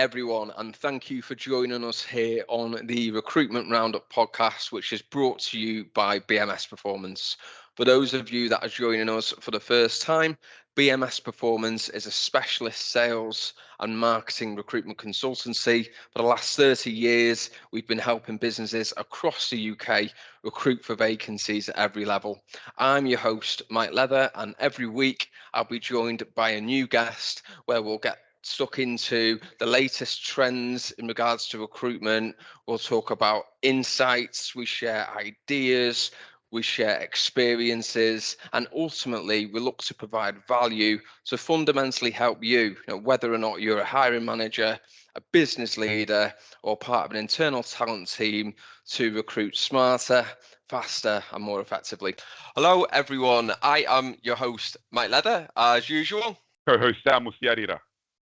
everyone, and thank you for joining us here on the Recruitment Roundup podcast, which is brought to you by BMS Performance. For those of you that are joining us for the first time, BMS Performance is a specialist sales and marketing recruitment consultancy. For the last 30 years, we've been helping businesses across the UK recruit for vacancies at every level. I'm your host, Mike Leather, and every week I'll be joined by a new guest where we'll get stuck into the latest trends in regards to recruitment. We'll talk about insights, we share ideas, we share experiences, and ultimately we look to provide value to fundamentally help you, whether or not you're a hiring manager, a business leader, or part of an internal talent team, to recruit smarter, faster, and more effectively. Hello, everyone. I am your host, Mike Leather, as usual. Co-host Sam Musiarira.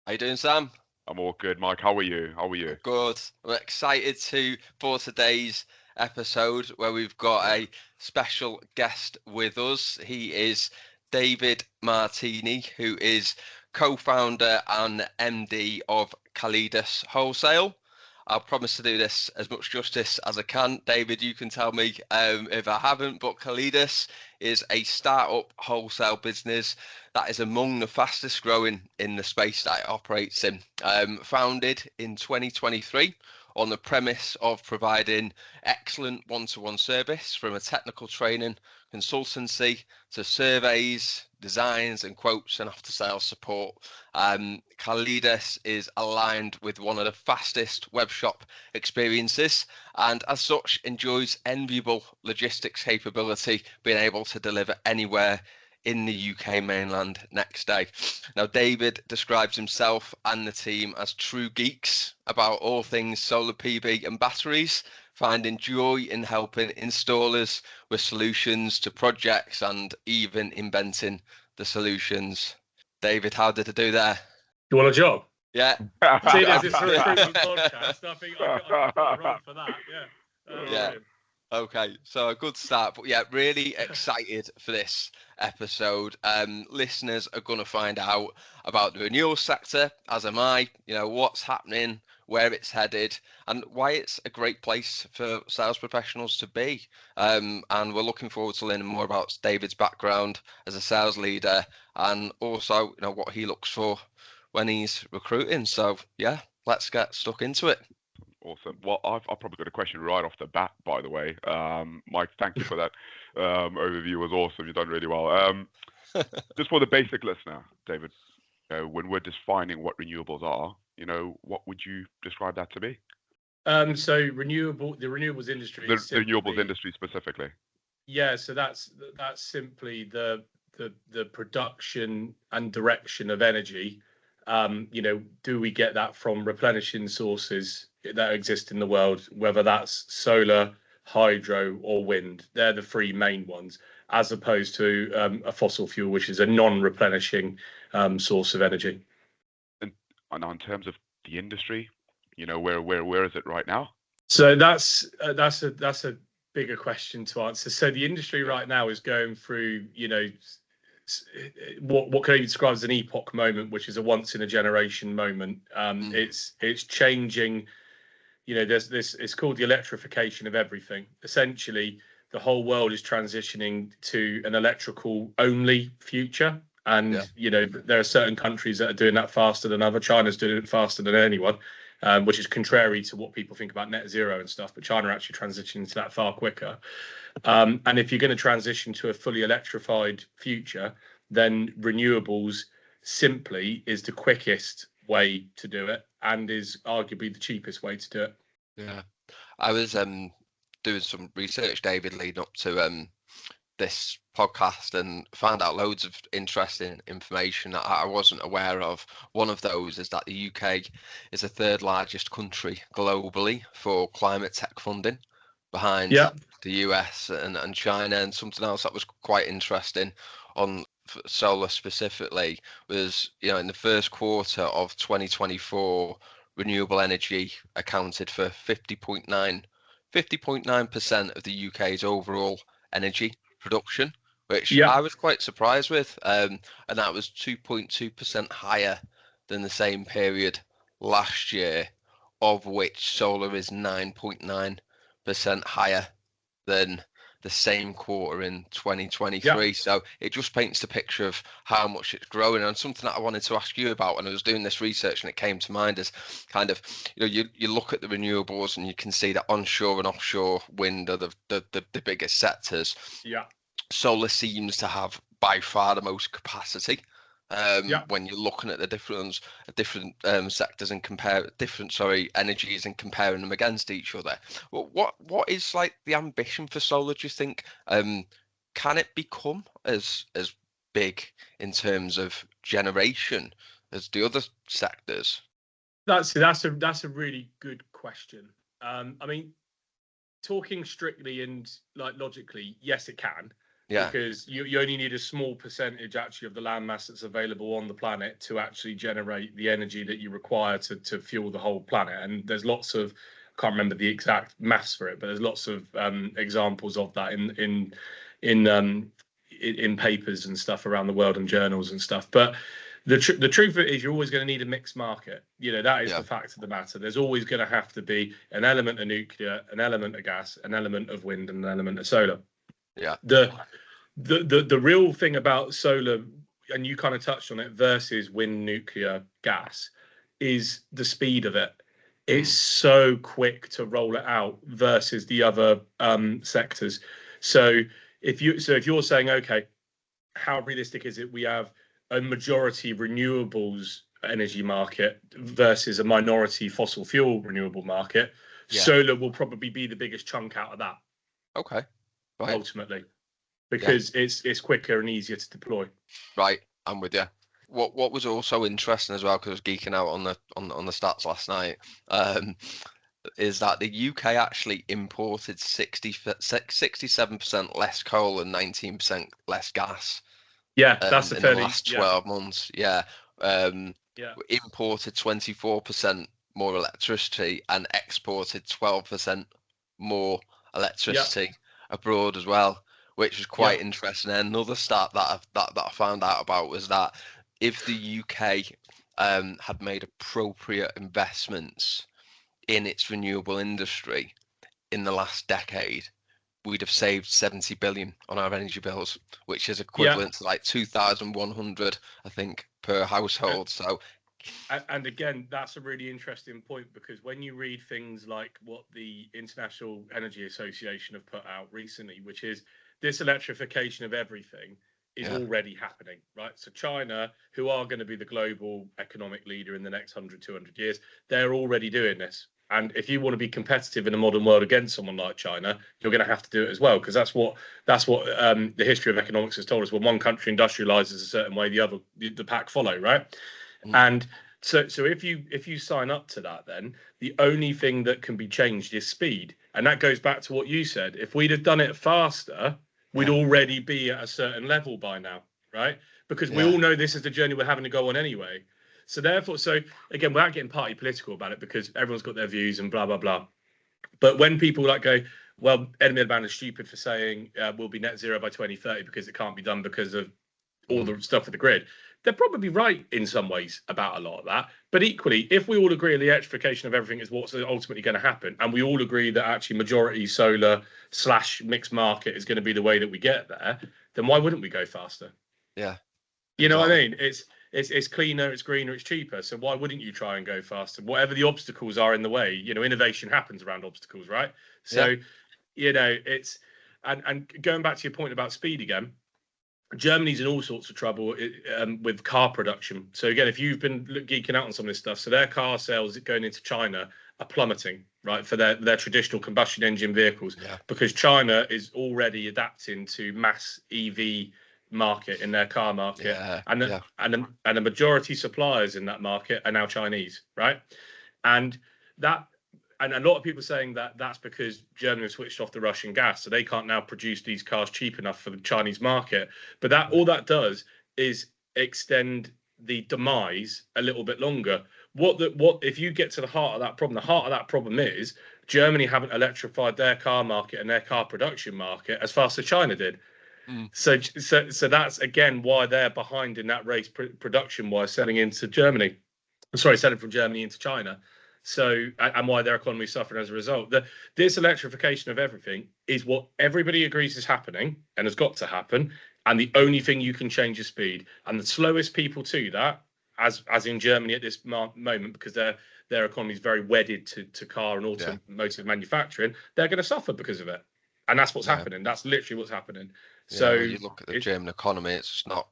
How you doing, Sam? I'm all good, Mike. How are you? Good. We're excited for today's episode where we've got a special guest with us. He is David Martini, who is co-founder and MD of Callidus Wholesale. I'll promise to do this as much justice as I can. David, you can tell me if I haven't, but Callidus is a startup wholesale business that is among the fastest growing in the space that it operates in. Founded in 2023 on the premise of providing excellent one-to-one service, from a technical training consultancy to surveys, designs and quotes and after-sales support. Callidus is aligned with one of the fastest web shop experiences, and as such enjoys enviable logistics capability, being able to deliver anywhere in the UK mainland next day. Now, David describes himself and the team as true geeks about all things solar PV and batteries, finding joy in helping installers with solutions to projects and even inventing the solutions. David, how did I do there? You want a job? Yeah. See, there's this recruitment podcast. I think I've got a run for that. Yeah. Yeah. Okay, so a good start, but yeah, really excited for this episode. Listeners are going to find out about the renewal sector, as am I, what's happening, where it's headed, and why it's a great place for sales professionals to be. And we're looking forward to learning more about David's background as a sales leader, and also, what he looks for when he's recruiting. So yeah, let's get stuck into it. Awesome. Well, I've probably got a question right off the bat, by the way. Mike, thank you for that overview. It was awesome. You've done really well. Just for the basic listener, David, when we're defining what renewables are, what would you describe that to be? So the renewables industry. The renewables industry specifically. Yeah. So that's simply the production and direction of energy. Do we get that from replenishing sources that exist in the world, whether that's solar, hydro or wind? They're the three main ones, as opposed to a fossil fuel, which is a non-replenishing source of energy. And in terms of the industry, where is it right now? So that's a bigger question to answer. So the industry right now is going through, what can I describe as an epoch moment, which is a once in a generation moment. It's changing. There's this. It's called the electrification of everything. Essentially, the whole world is transitioning to an electrical only future, and there are certain countries that are doing that faster than others. China's doing it faster than anyone, which is contrary to what people think about net zero and stuff. But China are actually transitioning to that far quicker. And if you're going to transition to a fully electrified future, then renewables simply is the quickest way to do it, and is arguably the cheapest way to do it. Yeah, I was doing some research, David, leading up to this podcast, and found out loads of interesting information that I wasn't aware of. One of those is that the UK is the third largest country globally for climate tech funding, behind the US and China. And something else that was quite interesting on solar specifically was, in the first quarter of 2024, renewable energy accounted for 50.9% of the UK's overall energy production, which I was quite surprised with, and that was 2.2% higher than the same period last year, of which solar is 9.9% higher than the same quarter in 2023. Yeah. So it just paints the picture of how much it's growing. And something that I wanted to ask you about when I was doing this research and it came to mind is kind of, you look at the renewables and you can see that onshore and offshore wind are the biggest sectors. Yeah. Solar seems to have by far the most capacity. When you're looking at the different sectors and energies and comparing them against each other, what is like the ambition for solar? Do you think can it become as big in terms of generation as the other sectors? That's a really good question. I mean, talking strictly and like logically, yes, it can. Yeah. Because you only need a small percentage actually of the land mass that's available on the planet to actually generate the energy that you require to fuel the whole planet. And there's lots of, I can't remember the exact maths for it, but there's lots of examples of that in papers and stuff around the world and journals and stuff. But the truth of it is you're always going to need a mixed market. That is the fact of the matter. There's always going to have to be an element of nuclear, an element of gas, an element of wind, and an element of solar. Yeah. The real thing about solar, and you kind of touched on it, versus wind, nuclear, gas, is the speed of it. It's so quick to roll it out versus the other sectors. So if you're saying, okay, how realistic is it we have a majority renewables energy market versus a minority fossil fuel renewable market? Solar will probably be the biggest chunk out of that. Okay. Right. Ultimately, because it's quicker and easier to deploy. Right, I'm with you. What was also interesting as well, because I was geeking out on the stats last night, is that the UK actually imported 67% less coal and 19% less gas. Yeah, that's in the last 12 months. Yeah. Imported 24% more electricity and exported 12% more electricity abroad as well, which was quite interesting. And another stat that I found out about was that if the UK had made appropriate investments in its renewable industry in the last decade, we'd have saved 70 billion on our energy bills, which is equivalent to like 2,100, I think, per household. So. And again, that's a really interesting point, because when you read things like what the International Energy Association have put out recently, which is this electrification of everything is already happening, right? So China, who are going to be the global economic leader in the next 100, 200 years, they're already doing this. And if you want to be competitive in a modern world against someone like China, you're going to have to do it as well, because that's what the history of economics has told us. When one country industrializes a certain way, the pack follow, right? And so if you sign up to that, then the only thing that can be changed is speed. And that goes back to what you said. If we'd have done it faster, we'd already be at a certain level by now, right? Because we all know this is the journey we're having to go on anyway. So therefore, again, without getting party political about it, because everyone's got their views and blah, blah, blah. But when people like go, well, Ed Miliband is stupid for saying we'll be net zero by 2030 because it can't be done because of all the stuff with the grid. They're probably right in some ways about a lot of that. But equally, if we all agree the electrification of everything is what's ultimately going to happen, and we all agree that actually majority solar / mixed market is going to be the way that we get there, then why wouldn't we go faster? Yeah. You know what I mean? It's cleaner, it's greener, it's cheaper. So why wouldn't you try and go faster? Whatever the obstacles are in the way, innovation happens around obstacles, right? So, it's, and going back to your point about speed again, Germany's in all sorts of trouble with car production. So again, if you've been geeking out on some of this stuff, so their car sales going into China are plummeting, right, for their traditional combustion engine vehicles, because China is already adapting to mass EV market in their car market, and the majority suppliers in that market are now Chinese, right? And a lot of people saying that that's because Germany has switched off the Russian gas, so they can't now produce these cars cheap enough for the Chinese market. But all that does is extend the demise a little bit longer. What if you get to the heart of that problem? The heart of that problem is Germany haven't electrified their car market and their car production market as fast as China did. So that's again why they're behind in that race production wise, selling into Germany. selling from Germany into China. So, and why their economy is suffering as a result. This electrification of everything is what everybody agrees is happening and has got to happen. And the only thing you can change is speed. And the slowest people to that, as in Germany at this moment, because their economy is very wedded to car and automotive manufacturing, they're going to suffer because of it. And that's what's happening. That's literally what's happening. So when you look at the German economy, it's just not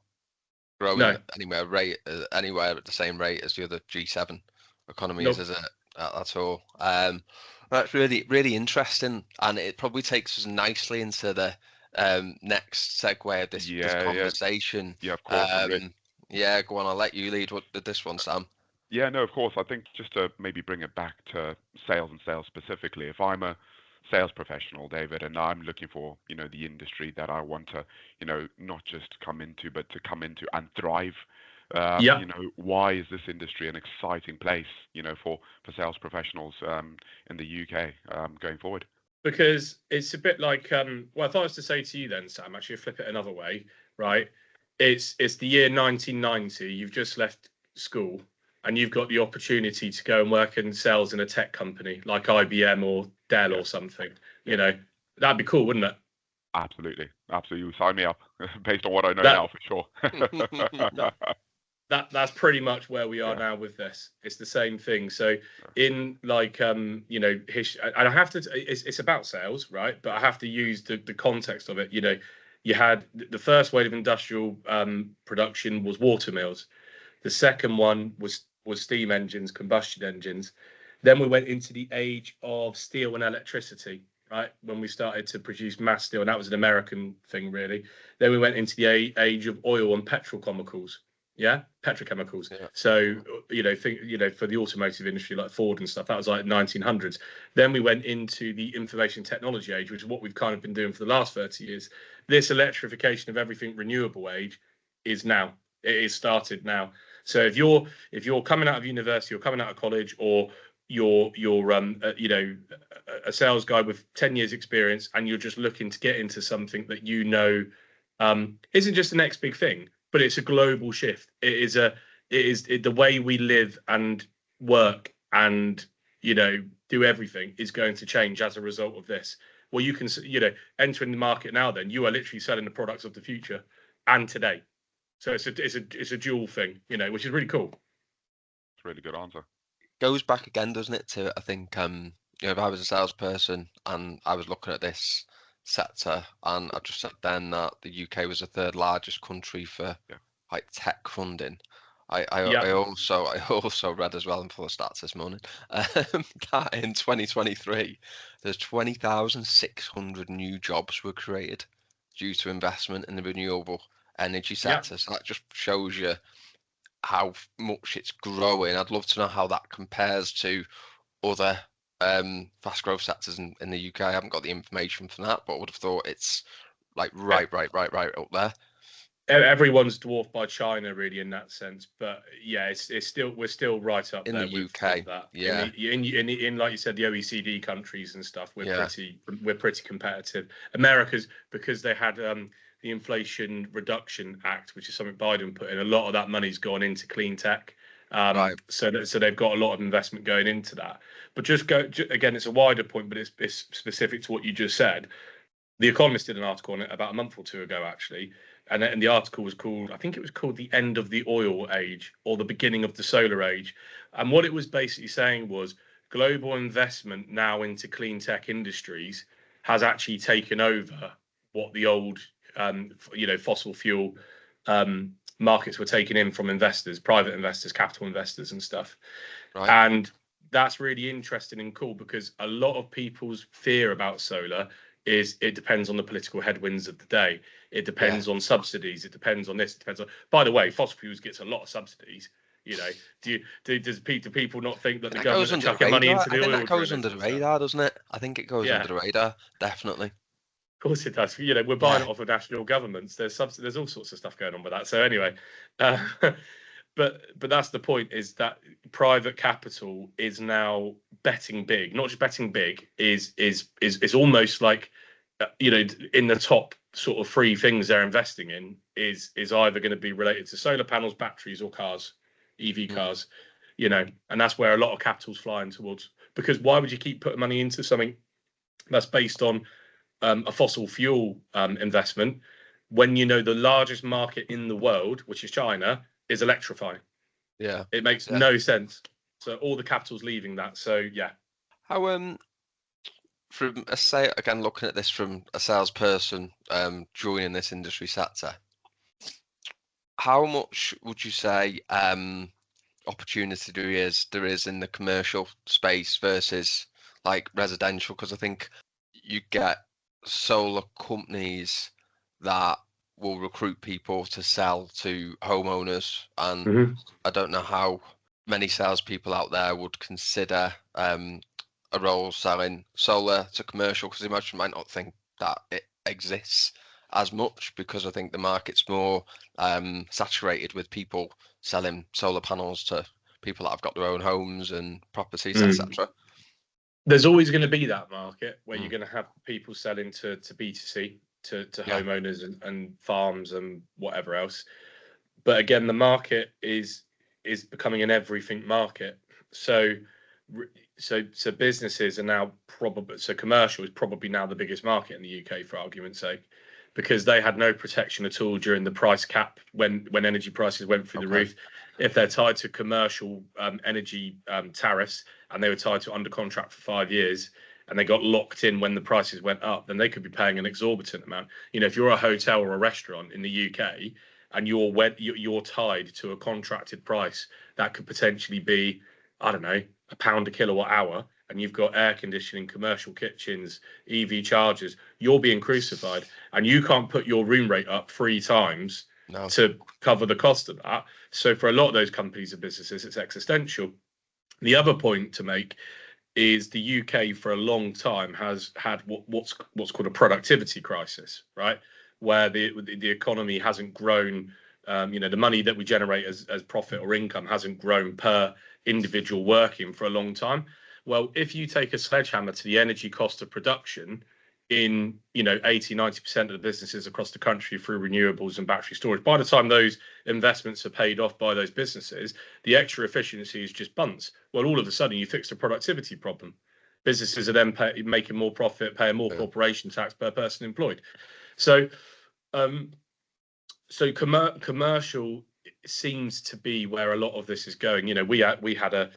growing anywhere at the same rate as the other G7 economies, is it? At all. That's really, really interesting, and it probably takes us nicely into the next segue of this conversation. Yeah, of course. Go on. I'll let you lead with this one, Sam. Yeah, no, of course. I think just to maybe bring it back to sales and sales specifically, if I'm a sales professional, David, and I'm looking for, the industry that I want to, not just come into, but to come into and thrive. Why is this industry an exciting place, for sales professionals in the UK going forward? Because it's a bit like, if I was to say to you then, Sam, actually flip it another way, right? It's the year 1990. You've just left school and you've got the opportunity to go and work in sales in a tech company like IBM or Dell or something. That'd be cool, wouldn't it? Absolutely. Sign me up based on what I know now, for sure. That's pretty much where we are now with this. It's the same thing. So in and I have to, it's about sales, right? But I have to use the context of it. You had the first wave of industrial production was water mills. The second one was steam engines, combustion engines. Then we went into the age of steel and electricity, right? When we started to produce mass steel, and that was an American thing, really. Then we went into the age of oil and petrochemicals. Petrochemicals. Yeah. So, for the automotive industry, like Ford and stuff, that was like 1900s. Then we went into the information technology age, which is what we've kind of been doing for the last 30 years. This electrification of everything renewable age is now. It is started now. So if you're coming out of university or coming out of college, or you're a sales guy with 10 years experience, and you're just looking to get into something that isn't just the next big thing, but it's a global shift. It is the way we live and work and do everything is going to change as a result of this. Well, you can entering the market now. Then you are literally selling the products of the future and today. So it's a dual thing, which is really cool. It's a really good answer. Goes back again, doesn't it? To I think if I was a salesperson and I was looking at this sector, and I just said then that the UK was the third largest country for like tech funding. I also read as well, and full of stats this morning, that in 2023 there's 20,600 new jobs were created due to investment in the renewable energy sector. So that just shows you how much it's growing. I'd love to know how that compares to other fast growth sectors in the UK. I haven't got the information for that, but I would have thought it's like right up there. Everyone's dwarfed by China, really, in that sense. But we're still right up in there the UK. With that. Yeah, in like you said, the OECD countries and stuff. We're pretty competitive. America's, because they had the Inflation Reduction Act, which is something Biden put in. A lot of that money's gone into clean tech. So they've got a lot of investment going into that. But again, it's a wider point, but it's specific to what you just said. The Economist did an article on it about a month or two ago, actually, and the article was called, I think it was called "The End of the Oil Age" or "The Beginning of the Solar Age." And what it was basically saying was global investment now into clean tech industries has actually taken over what the old fossil fuel markets were taking in from investors, private investors, capital investors and stuff. Right. And that's really interesting and cool, because a lot of people's fear about solar is it depends on the political headwinds of the day. It depends on subsidies. It depends on this. It depends on. By the way, fossil fuels gets a lot of subsidies. Do people not think that the government are chucking money into the oil? That goes under the radar, doesn't it? I think it goes under the radar, definitely. Of course it does. We're buying it off of national governments. There's all sorts of stuff going on with that. So anyway, but that's the point, is that private capital is now betting big. Not just betting big, is almost like in the top sort of three things they're investing in is either going to be related to solar panels, batteries, or cars, EV cars. and that's where a lot of capital's flying towards. Because why would you keep putting money into something that's based on a fossil fuel investment when the largest market in the world, which is China, is electrifying? Yeah, it makes no sense. So all the capital's leaving that. So yeah. How from again looking at this from a salesperson joining this industry sector, how much would you say opportunity there is in the commercial space versus like residential? Because I think you get solar companies that will recruit people to sell to homeowners, and I don't know how many salespeople out there would consider a role selling solar to commercial, because you might not think that it exists as much, because I think the market's more saturated with people selling solar panels to people that have got their own homes and properties, etc. There's always going to be that market where you're going to have people selling to B2C, to homeowners and farms and whatever else. But again, the market is becoming an everything market. So businesses are now commercial is probably now the biggest market in the UK, for argument's sake, because they had no protection at all during the price cap when energy prices went through the roof. If they're tied to commercial energy tariffs, and they were tied to under contract for 5 years, and they got locked in when the prices went up, then they could be paying an exorbitant amount. If you're a hotel or a restaurant in the UK and you're tied to a contracted price that could potentially be, I don't know, £1 a kilowatt hour, and you've got air conditioning, commercial kitchens, EV chargers, you're being crucified, and you can't put your room rate up 3 times to cover the cost of that. So for a lot of those companies and businesses, it's existential. The other point to make is the UK for a long time has had what's called a productivity crisis, right? Where the economy hasn't grown. The money that we generate as profit or income hasn't grown per individual working for a long time. Well, if you take a sledgehammer to the energy cost of production in 80-90% of the businesses across the country through renewables and battery storage, by the time those investments are paid off by those businesses, the extra efficiency is just bunts. Well, all of a sudden you fix the productivity problem. Businesses are then making more profit, paying more corporation tax per person employed. So commercial seems to be where a lot of this is going. We had a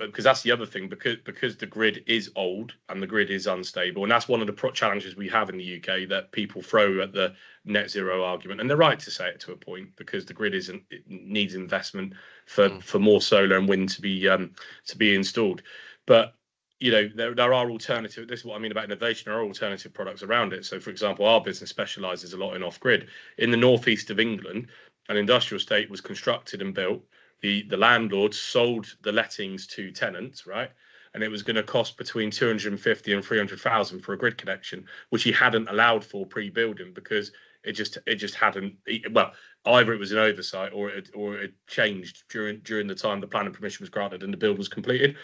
because that's the other thing, because the grid is old and the grid is unstable, and that's one of the challenges we have in the UK that people throw at the net zero argument, and they're right to say it to a point, because the grid it needs investment for more solar and wind to be installed. But there are alternative. This is what I mean about innovation. There are alternative products around it. So, for example, our business specialises a lot in off-grid. In the northeast of England, an industrial estate was constructed and built. The landlord sold the lettings to tenants, right? And it was going to cost between 250 and 300,000 for a grid connection, which he hadn't allowed for pre-building, because it just hadn't. Well, either it was an oversight or it changed during the time the planning permission was granted and the build was completed.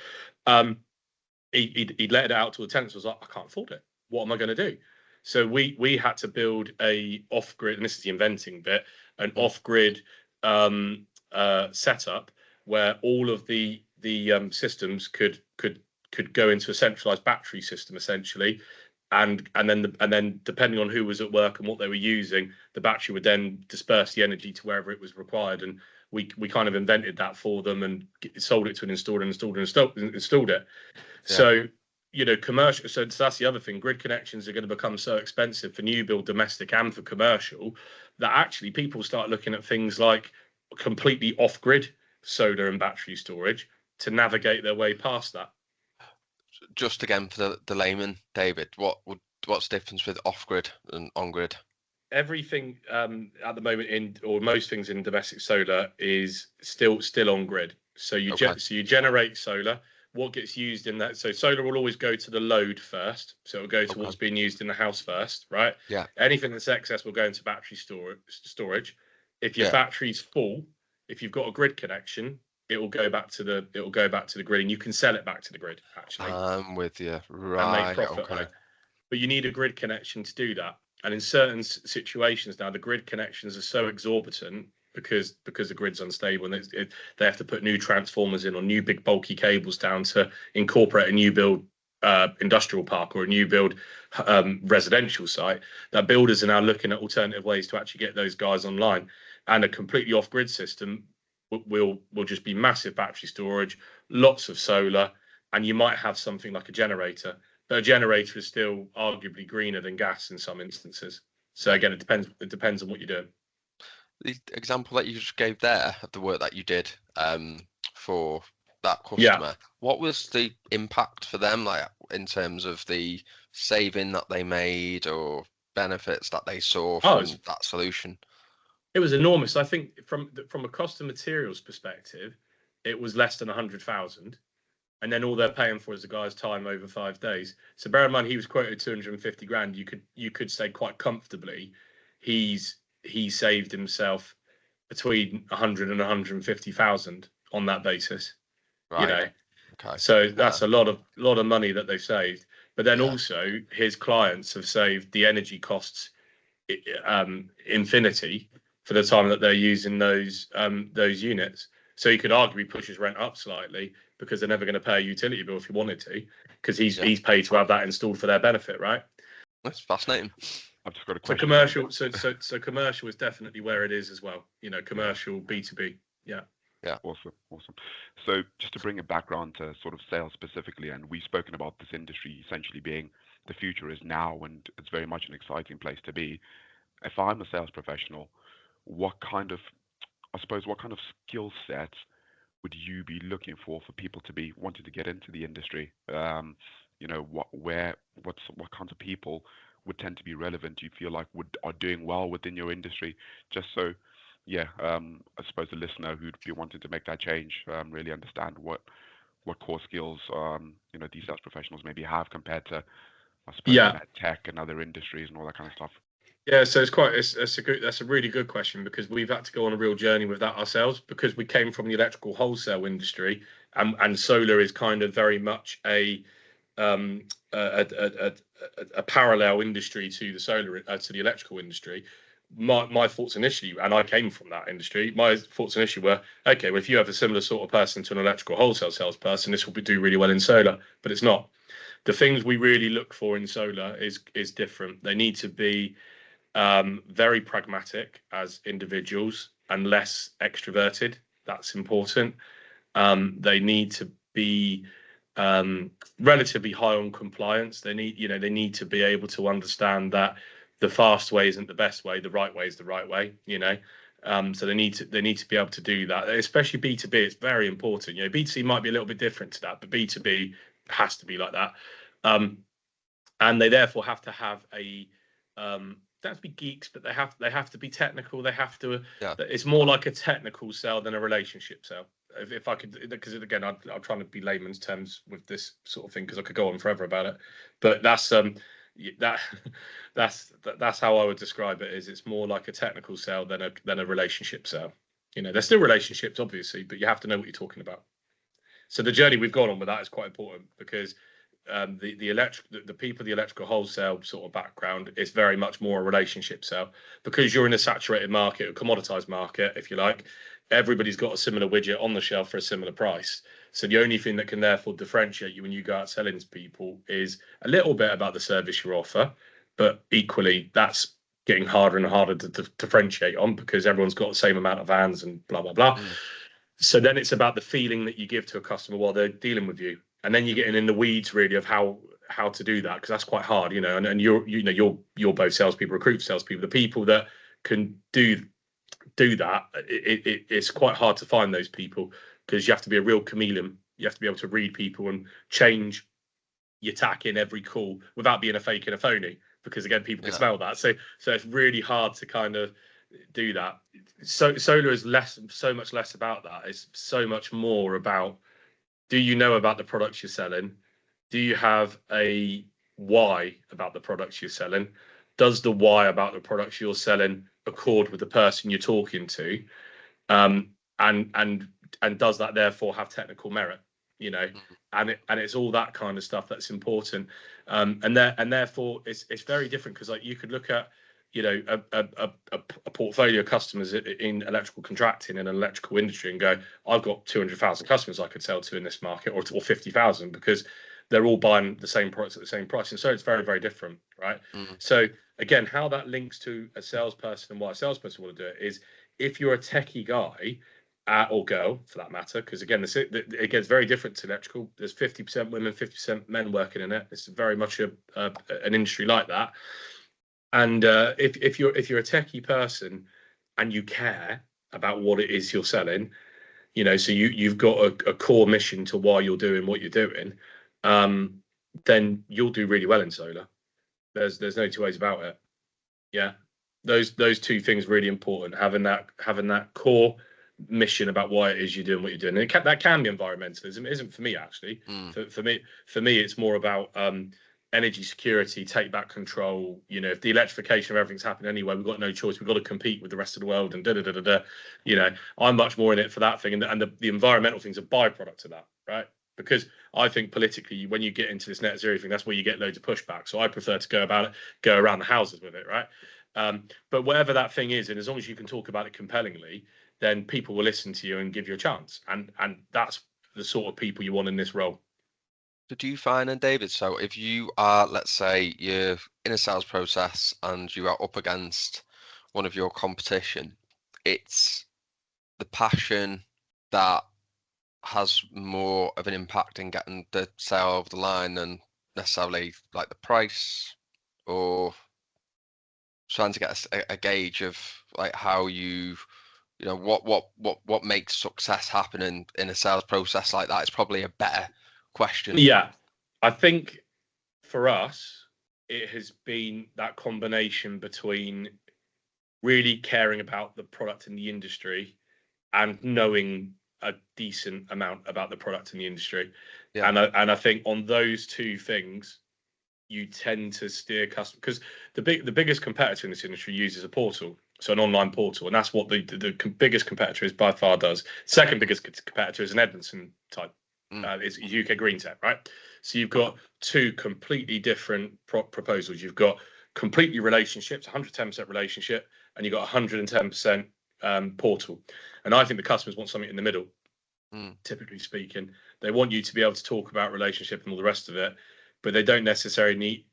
He let it out to the tenants. Was like, I can't afford it. What am I going to do? So we had to build a off-grid, and this is the inventing bit, an off-grid setup where all of the systems could go into a centralized battery system essentially, and then depending on who was at work and what they were using, the battery would then disperse the energy to wherever it was required. And we kind of invented that for them and sold it to an installer and installed it. So commercial. So that's the other thing. Grid connections are going to become so expensive for new build, domestic, and for commercial, that actually people start looking at things like completely off-grid solar and battery storage to navigate their way past that. Just again for the layman, David, what's the difference with off-grid and on-grid? Everything at the moment or most things in domestic solar is still on grid. So you generate solar. What gets used in that? So solar will always go to the load first. So it'll go to what's being used in the house first, right? Yeah. Anything that's excess will go into battery storage. If your battery's full, if you've got a grid connection, it will go back to the grid, and you can sell it back to the grid actually. I'm with you, right? And make profit on it. But you need a grid connection to do that. And in certain situations now, the grid connections are so exorbitant because the grid's unstable, and they have to put new transformers in or new big bulky cables down to incorporate a new build industrial park or a new build residential site. That builders are now looking at alternative ways to actually get those guys online, and a completely off-grid system will just be massive battery storage, lots of solar, and you might have something like a generator, but a generator is still arguably greener than gas in some instances. So again, it depends on what you're doing. The example that you just gave there of the work that you did for that customer, Yeah. what was the impact for them, like in terms of the saving that they made or benefits that they saw from that solution? It was enormous. I think from a cost of materials perspective, it was less than 100,000, and then all they're paying for is the guy's time over 5 days. So bear in mind, he was quoted 250 grand. You could say quite comfortably, he saved himself between 100 and 150,000 on that basis. Right. You know, okay. So that's a lot of money that they've saved. But then also his clients have saved the energy costs infinity for the time that they're using those units. So he could arguably push his rent up slightly because they're never going to pay a utility bill if he wanted to, because he's paid to have that installed for their benefit, right? That's fascinating. I've just got a question. So commercial is definitely where it is as well. You know, commercial B2B. Yeah. Yeah. Awesome. So just to bring a background to sort of sales specifically, and we've spoken about this industry essentially being the future is now, and it's very much an exciting place to be. If I'm a sales professional, what kind of skill sets would you be looking for people to be wanting to get into the industry? What kinds of people would tend to be relevant? Do you feel like are doing well within your industry? Just so, I suppose the listener who'd be wanting to make that change really understand what core skills these sales professionals maybe have compared to, I suppose, tech and other industries and all that kind of stuff. Yeah, so that's a really good question, because we've had to go on a real journey with that ourselves, because we came from the electrical wholesale industry, and solar is kind of very much a parallel industry to the electrical industry. My thoughts initially, and I came from that industry, my thoughts initially were, okay, well, if you have a similar sort of person to an electrical wholesale salesperson, this will do really well in solar, but it's not. The things we really look for in solar is different. They need to be very pragmatic as individuals and less extroverted. That's important. They need to be relatively high on compliance. They need to be able to understand that the fast way isn't the best way. The right way is the right way. So they need to be able to do that. Especially B2B, it's very important. B2C might be a little bit different to that, but B2B has to be like that. And they therefore have to have they have to be geeks, but they have to be technical. They have to. It's more like a technical sell than a relationship sell. If I could, because again, I'm trying to be layman's terms with this sort of thing, because I could go on forever about it. But that's how I would describe it. It's more like a technical sell than a relationship sell. There's still relationships, obviously, but you have to know what you're talking about. So the journey we've gone on with that is quite important, because the people, the electrical wholesale sort of background is very much more a relationship sell, because you're in a saturated market, a commoditized market, if you like. Everybody's got a similar widget on the shelf for a similar price. So the only thing that can therefore differentiate you when you go out selling to people is a little bit about the service you offer, but equally that's getting harder and harder to differentiate on, because everyone's got the same amount of vans and blah blah blah. So then it's about the feeling that you give to a customer while they're dealing with you. And then you're getting in the weeds really of how to do that, because that's quite hard, and you're both salespeople, recruit salespeople. The people that can do that, it's quite hard to find those people, because you have to be a real chameleon. You have to be able to read people and change your tack in every call without being a fake and a phony, because again, people can smell that. So it's really hard to kind of do that. So solar is so much less about that. It's so much more about, do you know about the products you're selling? Do you have a why about the products you're selling? Does the why about the products you're selling accord with the person you're talking to? And does that therefore have technical merit? And it's all that kind of stuff that's important. And therefore it's very different, because like you could look at, a portfolio of customers in electrical contracting and an electrical industry and go, I've got 200,000 customers I could sell to in this market, or 50,000, because they're all buying the same products at the same price. And so it's very, very different, right? So again, how that links to a salesperson and why a salesperson want to do it is, if you're a techie guy or girl for that matter, because again, it gets very different to electrical. There's 50% women, 50% men working in it. It's very much an industry like that. And if you're a techie person and you care about what it is you're selling, so you've got a core mission to why you're doing what you're doing, then you'll do really well in solar. There's no two ways about it. Yeah, those two things really important. Having that core mission about why it is you're doing what you're doing. And that can be environmentalism. It isn't for me, actually. For me, it's more about energy security, take back control. If the electrification of everything's happening anyway, we've got no choice. We've got to compete with the rest of the world, and I'm much more in it for that thing, and the environmental thing's a byproduct of that, right? Because I think politically, when you get into this net zero thing, that's where you get loads of pushback. So I prefer to go around the houses with it, right? But whatever that thing is, and as long as you can talk about it compellingly, then people will listen to you and give you a chance. And that's the sort of people you want in this role. So do you find, and David, so if you are, let's say you're in a sales process and you are up against one of your competition, it's the passion that has more of an impact in getting the sale over the line than necessarily like the price, or trying to get a gauge of like how what makes success happen in a sales process like that is probably a better question. Yeah, I think for us, it has been that combination between really caring about the product in the industry and knowing a decent amount about the product in the industry. Yeah. And I think on those two things, you tend to steer customers, because the biggest competitor in this industry uses a portal, so an online portal, and that's what the biggest competitor is by far does. Second biggest competitor is an Edmondson type. Is UK Green Tech, right? So you've got two completely different proposals. You've got completely relationships, 110% relationship, and you've got 110% portal. And I think the customers want something in the middle. Typically speaking, they want you to be able to talk about relationship and all the rest of it, but they don't necessarily need,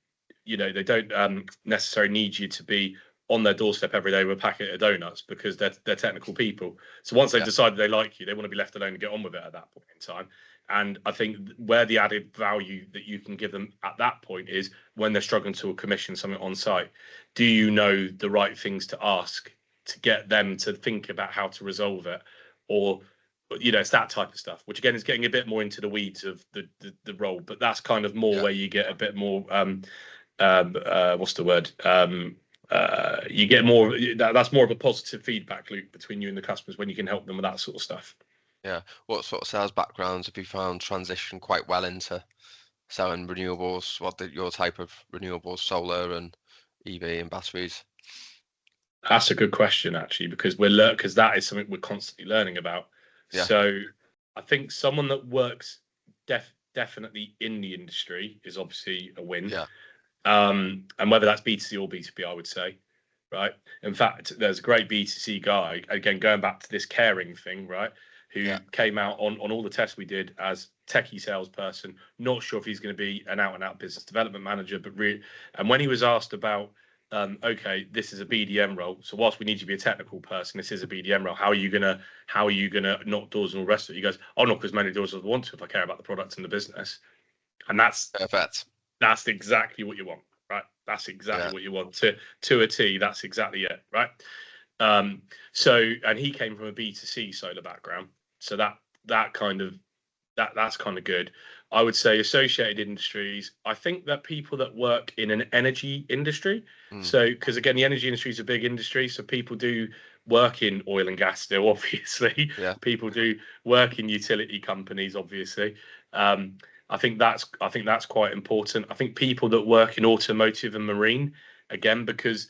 necessarily need you to be on their doorstep every day with a packet of donuts, because they're technical people. So once they've decided they like you, they want to be left alone and get on with it at that point in time. And I think where the added value that you can give them at that point is when they're struggling to commission something on site. Do you know the right things to ask to get them to think about how to resolve it? Or, it's that type of stuff, which again is getting a bit more into the weeds of the role. But that's kind of more where you get a bit more, what's the word? You get more, that's more of a positive feedback loop between you and the customers when you can help them with that sort of stuff. Yeah. What sort of sales backgrounds have you found transition quite well into selling renewables? Your type of renewables, solar and EV and batteries? That's a good question, actually, because because that is something we're constantly learning about. Yeah. So I think someone that works definitely in the industry is obviously a win. Yeah. And whether that's B2C or B2B, I would say, right? In fact, there's a great B2C guy, again, going back to this caring thing, right? Who came out on all the tests we did as techie salesperson, not sure if he's going to be an out-and-out business development manager, but really, and when he was asked about, okay, this is a BDM role, so whilst we need you to be a technical person, this is a BDM role. How are you gonna knock doors and all the rest of it? He goes, I'll knock as many doors as I want to if I care about the product and the business. And that's perfect. That's exactly what you want, right? That's exactly what you want to a T. That's exactly it, right? So, and he came from a B2C solar background, so that's kind of good. I would say associated industries. I think that people that work in an energy industry, so because again, the energy industry is a big industry, so people do work in oil and gas still, obviously. Yeah. People do work in utility companies, obviously. I think that's quite important. I think people that work in automotive and marine, again, because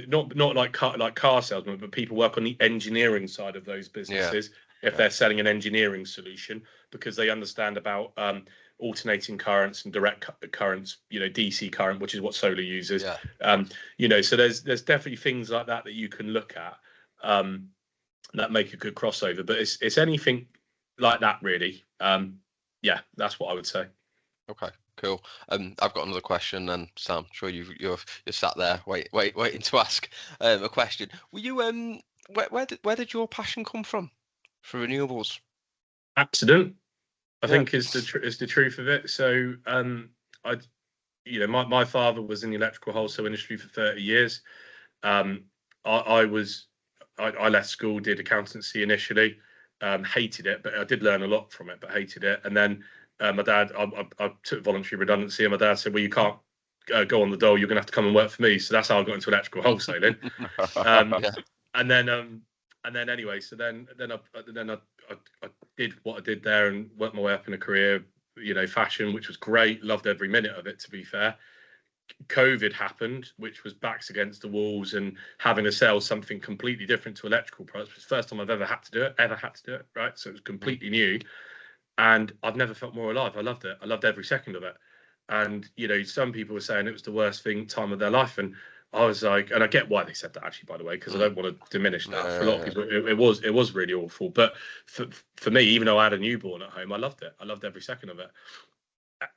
not like car salesmen, but people work on the engineering side of those businesses. Yeah. If they're selling an engineering solution, because they understand about alternating currents and direct currents, DC current, which is what solar uses. Yeah. So there's definitely things like that you can look at that make a good crossover. But it's anything like that really. Yeah, that's what I would say. Okay, cool. I've got another question, and Sam, I'm sure you're sat there waiting to ask a question. Were you where did your passion come from for renewables? Accident, I think is the truth of it. So my father was in the electrical wholesale industry for 30 years. I left school, did accountancy initially, hated it, but I did learn a lot from it, but hated it. And then my dad, I took voluntary redundancy, and my dad said, well, you can't go on the dole, you're going to have to come and work for me. So that's how I got into electrical wholesaling. And then anyway, so then I did what I did there and worked my way up in a career, fashion, which was great. Loved every minute of it, to be fair. COVID happened, which was backs against the walls and having to sell something completely different to electrical products. It was the first time I've ever had to do it, right? So it was completely new. And I've never felt more alive. I loved it. I loved every second of it. And, some people were saying it was the worst time of their life. And I was like, and I get why they said that, actually, by the way, because I don't want to diminish that. For a lot of people, it was really awful. But for me, even though I had a newborn at home, I loved it. I loved every second of it.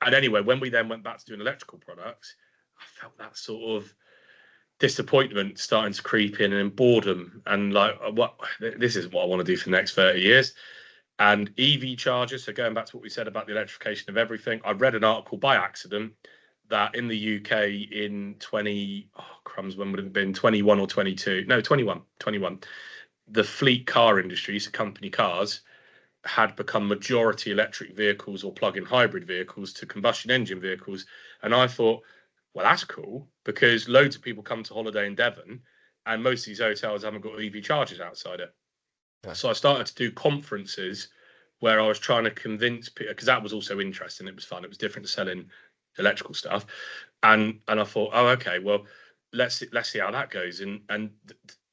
And anyway, when we then went back to doing electrical products, I felt that sort of disappointment starting to creep in, and boredom, and like, this is what I want to do for the next 30 years. And EV chargers, so going back to what we said about the electrification of everything, I read an article by accident that in the UK in when would it have been, 21 or 22? No, 21, the fleet car industry, so company cars, had become majority electric vehicles or plug-in hybrid vehicles to combustion engine vehicles. And I thought, well, that's cool, because loads of people come to holiday in Devon and most of these hotels haven't got EV chargers outside it. Yeah. So I started to do conferences where I was trying to convince people, because that was also interesting. It was fun. It was different to selling electrical stuff. And I thought, oh, okay, well, let's see how that goes. And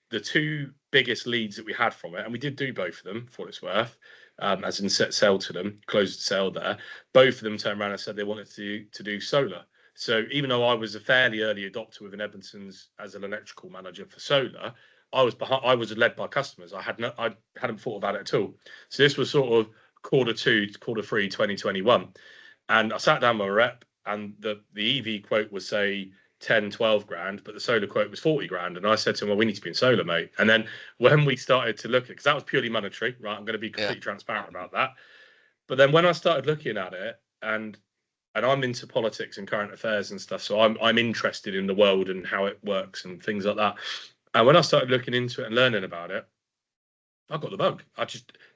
the two biggest leads that we had from it, and we did do both of them for what it's worth, as in set sell to them, closed the sale there. Both of them turned around and said they wanted to do solar. So even though I was a fairly early adopter within Edmonton's as an electrical manager for solar, I was led by customers. I hadn't thought about it at all. So this was sort of Q3 2021, and I sat down with a rep, and the EV quote was say 10-12 grand, but the solar quote was 40 grand. And I said to him, well, we need to be in solar, mate. And then when we started to look at, because that was purely monetary, right? I'm going to be completely transparent about that. But then when I started looking at it, and I'm into politics and current affairs and stuff, so I'm interested in the world and how it works and things like that. And when I started looking into it and learning about it, I got the bug.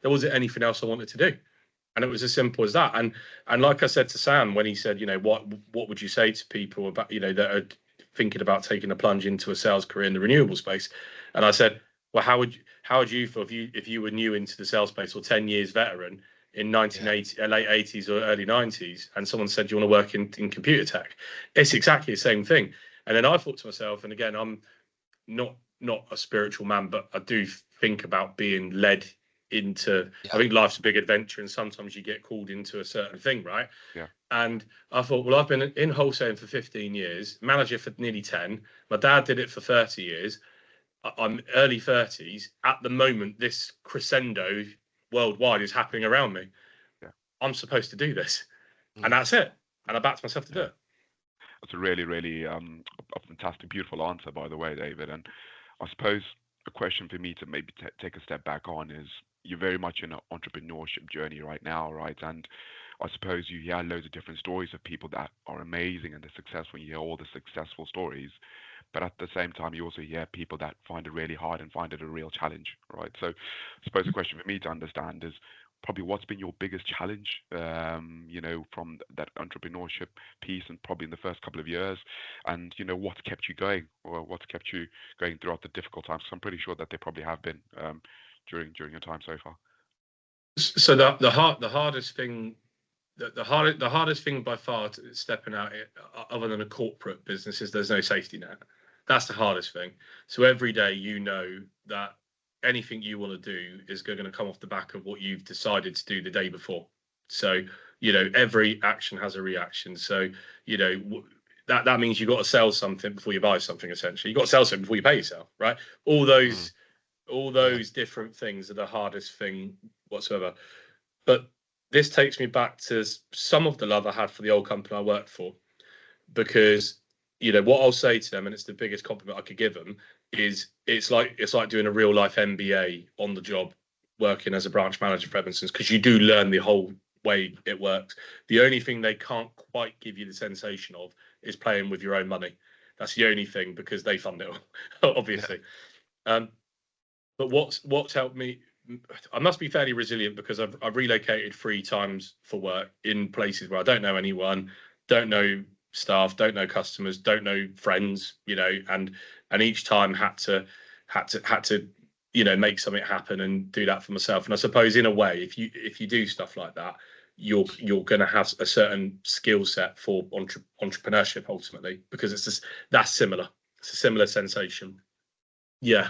There wasn't anything else I wanted to do. And it was as simple as that. And like I said to Sam, when he said, what would you say to people about, that are thinking about taking a plunge into a sales career in the renewable space? And I said, well, how would you feel if you were new into the sales space, or 10 years veteran in 1980, late 80s or early 90s, and someone said, do you want to work in computer tech? It's exactly the same thing. And then I thought to myself, and again, I'm not a spiritual man, but I do think about being led into, I think life's a big adventure, and sometimes you get called into a certain thing, right? Yeah. And I thought, well, I've been in wholesaling for 15 years, manager for nearly 10. My dad did it for 30 years. I'm early 30s. At the moment, this crescendo worldwide is happening around me. Yeah. I'm supposed to do this. And that's it. And I backed myself to do it. That's a really, really a fantastic, beautiful answer, by the way, David. And I suppose a question for me to maybe take a step back on is, you're very much in an entrepreneurship journey right now, right? And I suppose you hear loads of different stories of people that are amazing and they're successful. You hear all the successful stories, but at the same time, you also hear people that find it really hard and find it a real challenge, right? So I suppose the question for me to understand is probably what's been your biggest challenge, from that entrepreneurship piece, and probably in the first couple of years, and what's kept you going, or what's kept you going throughout the difficult times? So I'm pretty sure that they probably have been during your time so far. So the hardest thing, the hardest thing by far to stepping out, other than a corporate business, is there's no safety net. That's the hardest thing. So every day that anything you want to do is going to come off the back of what you've decided to do the day before. So every action has a reaction. So, that means you've got to sell something before you buy something, essentially. You've got to sell something before you pay yourself, right? All those different things are the hardest thing whatsoever. But this takes me back to some of the love I had for the old company I worked for, because what I'll say to them, and it's the biggest compliment I could give them, is it's like doing a real life MBA on the job, working as a branch manager for Evanston's, because you do learn the whole way it works. The only thing they can't quite give you the sensation of is playing with your own money. That's the only thing, because they fund it all, obviously. But what's helped me, I must be fairly resilient, because I've relocated 3 times for work in places where I don't know anyone, don't know staff, don't know customers, don't know friends, and each time had to make something happen and do that for myself. And I suppose in a way, if you do stuff like that, you're going to have a certain skill set for entrepreneurship ultimately, because that's similar. It's a similar sensation. Yeah.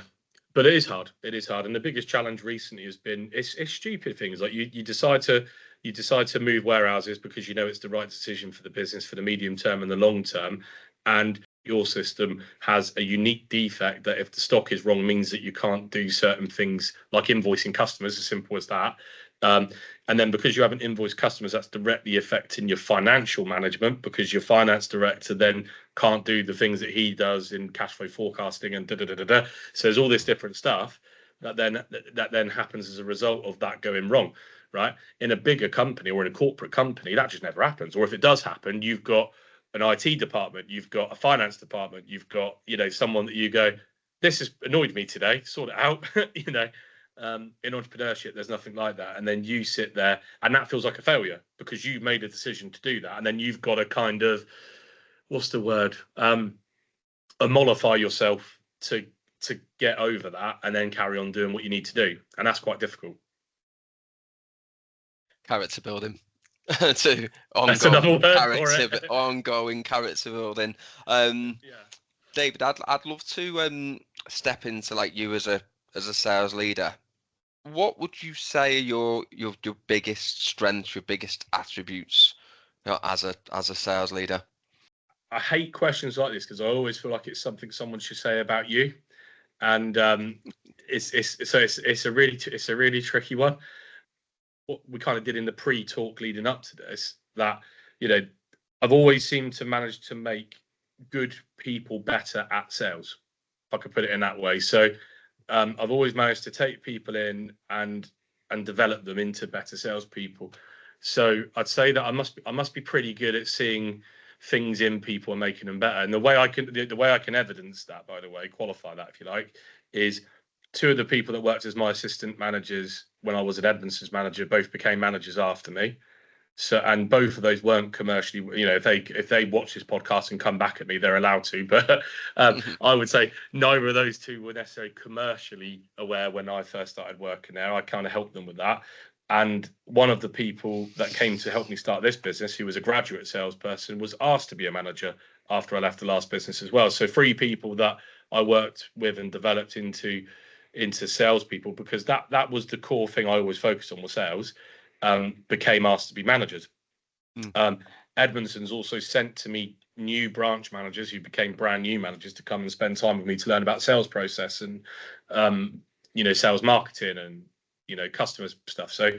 But it is hard. And the biggest challenge recently has been it's stupid things like you decide to move warehouses because it's the right decision for the business for the medium term and the long term, and your system has a unique defect that if the stock is wrong means that you can't do certain things like invoicing customers, as simple as that. And then because you haven't invoiced customers, that's directly affecting your financial management, because your finance director then can't do the things that he does in cash flow forecasting and So there's all this different stuff that then happens as a result of that going wrong, right? In a bigger company or in a corporate company, that just never happens. Or if it does happen, you've got an IT department, you've got a finance department, you've got someone that you go, this has annoyed me today, sort it out. In entrepreneurship, there's nothing like that. And then you sit there and that feels like a failure because you've made a decision to do that. And then you've got to kind of, what's the word? Mollify yourself to get over that and then carry on doing what you need to do. And that's quite difficult. Character building. To that's another word ongoing character building. David, I'd love to step into like you as a sales leader. What would you say are your biggest strengths, your biggest attributes, as a sales leader? I hate questions like this because I always feel like it's something someone should say about you, and it's a really tricky one. What we kind of did in the pre-talk leading up to this, that I've always seemed to manage to make good people better at sales, if I could put it in that way. So I've always managed to take people in and develop them into better salespeople. So I'd say that I must be pretty good at seeing things in people and making them better. And the way I can evidence that, by the way, qualify that if you like, is 2 of the people that worked as my assistant managers when I was at Edmonton's manager both became managers after me. So, and both of those weren't commercially, if they watch this podcast and come back at me, they're allowed to. But I would say neither of those 2 were necessarily commercially aware when I first started working there. I kind of helped them with that. And one of the people that came to help me start this business, who was a graduate salesperson, was asked to be a manager after I left the last business as well. So 3 people that I worked with and developed into salespeople, because that was the core thing I always focused on, was sales. Became asked to be managers. Edmonton's also sent to me new branch managers who became brand new managers to come and spend time with me to learn about sales process and sales marketing and customer stuff. So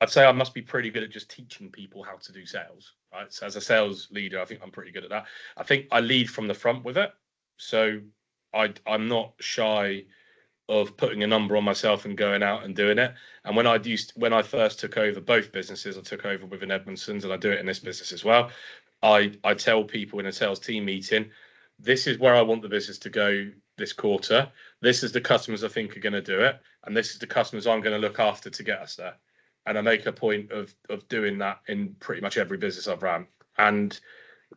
I'd say I must be pretty good at just teaching people how to do sales, right? So as a sales leader, I think I'm pretty good at that. I think I lead from the front with it. So I'm not shy of putting a number on myself and going out and doing it. And when I first took over both businesses, I took over within Edmonton's, and I do it in this business as well. I tell people in a sales team meeting, this is where I want the business to go this quarter. This is the customers I think are going to do it, and this is the customers I'm going to look after to get us there. And I make a point of doing that in pretty much every business I've ran, and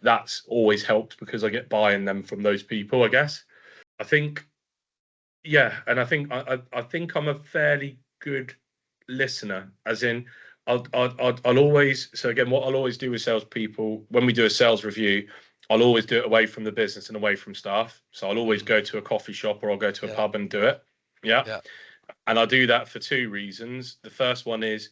that's always helped because I get buy-in them from those people, I guess. I think. Yeah, and I think I'm a fairly good listener, as in I'll always. So again, what I'll always do with salespeople when we do a sales review, I'll always do it away from the business and away from staff. So I'll always go to a coffee shop or I'll go to a pub and do it. Yeah. And I do that for 2 reasons. The first one is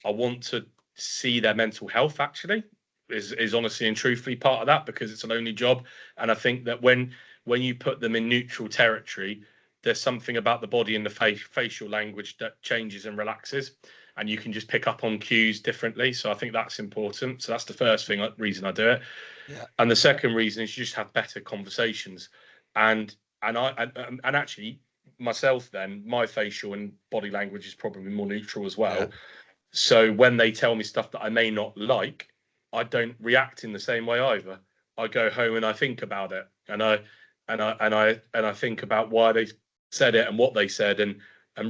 I want to see their mental health actually is honestly and truthfully part of that, because it's a lonely job. And I think that when you put them in neutral territory, there's something about the body and the facial language that changes and relaxes, and you can just pick up on cues differently. So I think that's important. So that's the first reason I do it. Yeah. And the second reason is you just have better conversations. And actually myself, then my facial and body language is probably more neutral as well. Yeah. So when they tell me stuff that I may not like, I don't react in the same way either. I go home and I think about it, and I think about why they said it and what they said, and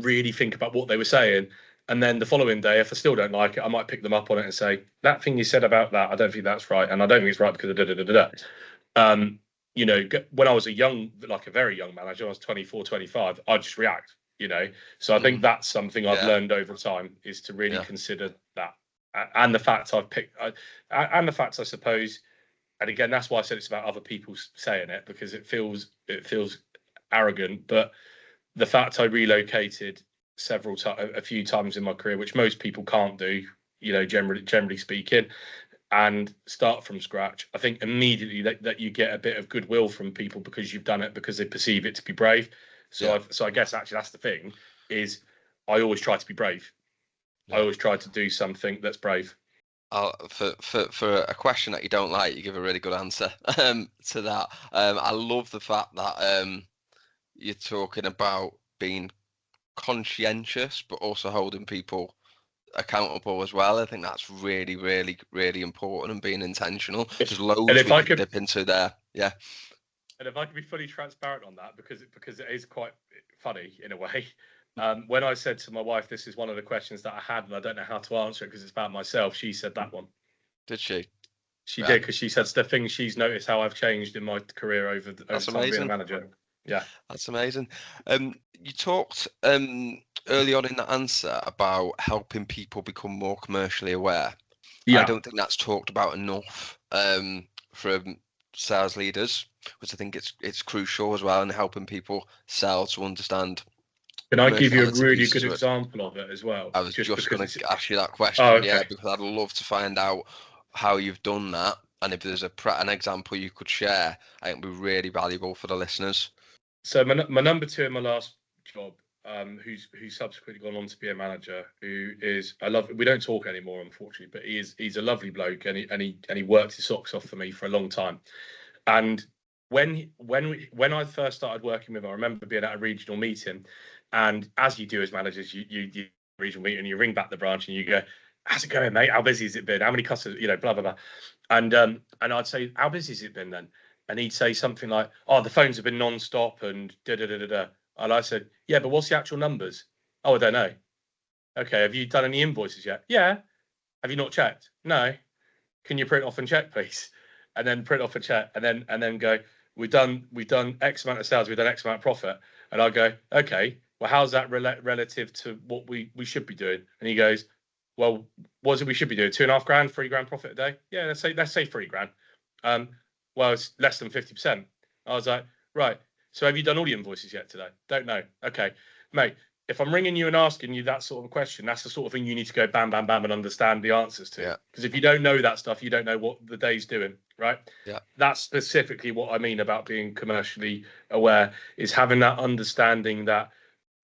really think about what they were saying. And then the following day, if I still don't like it, I might pick them up on it and say, that thing you said about that, I don't think that's right, and I don't think it's right because of da-da-da-da-da. You know, when I was a very young manager, I was 24, 25, I'd just react, you know. So I think that's something I've learned over time, is to really consider that. And the fact I suppose, and again, that's why I said it's about other people saying it, because it feels arrogant. But the fact I relocated a few times in my career, which most people can't do, you know, generally speaking, and start from scratch, I think immediately that you get a bit of goodwill from people because you've done it, because they perceive it to be brave. So I guess actually that's the thing, is I always try to be brave. I always try to do something that's brave. For a question that you don't like, you give a really good answer to that. I love the fact that you're talking about being conscientious, but also holding people accountable as well. I think that's really, really, really important, and being intentional. There's loads we could dip into there. Yeah. And if I could be fully transparent on that, because it is quite funny in a way. When I said to my wife, this is one of the questions that I had, and I don't know how to answer it because it's about myself, she said that one. Did she? She did, because she said the things she's noticed how I've changed in my career over time being a manager. Yeah. That's amazing. You talked early on in the answer about helping people become more commercially aware. Yeah. I don't think that's talked about enough from sales leaders, which I think it's crucial as well, in helping people sell to understand. Can I give you a really good example of it as well? I was just going to ask you that question. Oh, okay. Yeah, because I'd love to find out how you've done that, and if there's an example you could share, I think it would be really valuable for the listeners. So my number two in my last job, who's subsequently gone on to be a manager, who is, we don't talk anymore, unfortunately, but he's a lovely bloke, and he worked his socks off for me for a long time. And when I first started working with him, I remember being at a regional meeting, and as you do as managers, you regional meeting, you ring back the branch and you go, how's it going, mate? How busy has it been? How many customers? You know, blah blah blah. And I'd say, how busy has it been then? And he'd say something like, oh, the phones have been non-stop and da da da da da. And I said, yeah, but what's the actual numbers? Oh, I don't know. Okay, have you done any invoices yet? Yeah. Have you not checked? No. Can you print off and check, please? And then print off and check, and then go, we've done X amount of sales, we've done X amount of profit. And I go, okay, well, how's that relative to what we should be doing? And he goes, well, what is it we should be doing? 2.5 grand, 3 grand profit a day? Yeah, let's say 3 grand. Well, it's less than 50%. I was like, right. So have you done all the invoices yet today? Don't know. Okay, mate. If I'm ringing you and asking you that sort of a question, that's the sort of thing you need to go bam, bam, bam and understand the answers to. Because if you don't know that stuff, you don't know what the day's doing, right? Yeah. That's specifically what I mean about being commercially aware, is having that understanding that,